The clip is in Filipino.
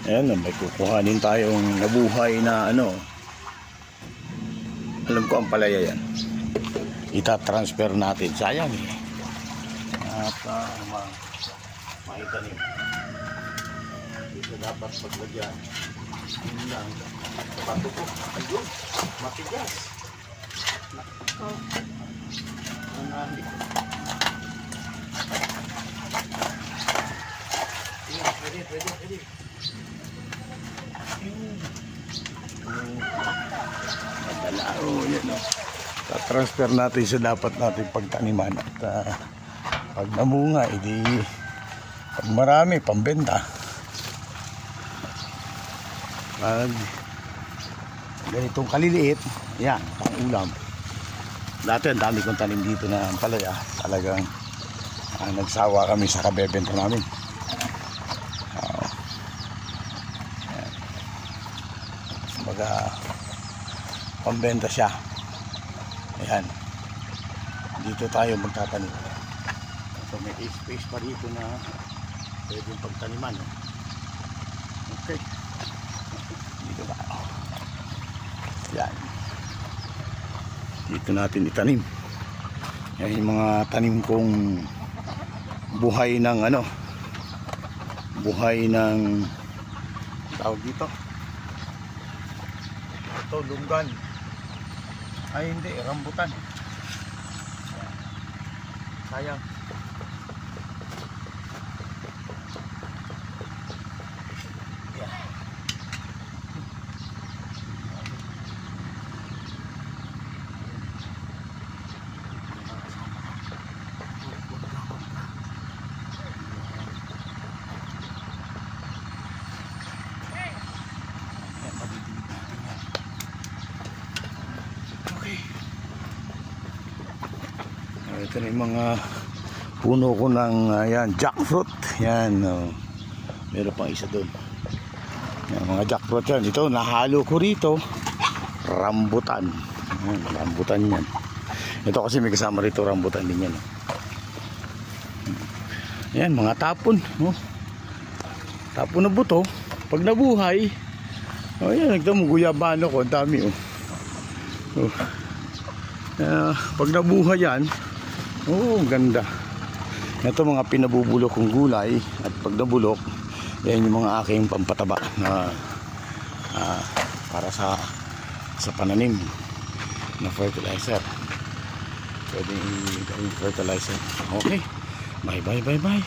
Ayan, may kukuhanin tayong nabuhay na ano. Alam ko ang palaya yan. Ita-transfer natin. Sayang eh. At maitanim. Dito dapat paglagyan. Yun lang. Patukok. Ayun. Matigas. Nanahalik. Pwede. Yan o. Transfer natin sa dapat natin pagtaniman at pag namunga, edi pag marami, pambenta. Pag ganitong kaliliit, yan, pang ulam. Dati ang dami kong tanim dito na palaya. Talagang nagsawa kami sa kabebenta namin. Baga pambenta siya. Ayan, dito tayo magtatanim. So may space pa dito na pwedeng pagtaniman. Okay, dito tayo. Ayan, dito natin itanim. Yan yung mga tanim kong buhay ng ano, buhay ng tawag dito. Ito, lunggan. Ay hindi, rambutan. Sayang. Ito na yung mga puno ko ng yan, jackfruit. Yan, meron pang isa doon. Yan, mga jackfruit yan. Ito, nahalo ko rito. Rambutan. Yan, rambutan yan. Ito kasi may kasama rito, rambutan din yan. Yan, mga tapon. Tapon na buto. Pag nabuhay, yan, nagdamo guyabano ko. Ang dami. Pag nabuhay yan, ganda. Ito mga pinabubulok kong gulay. At pag nabulok, yan yung mga aking pampataba na para sa pananim na fertilizer. Pwede i-fertilizer. Okay, bye.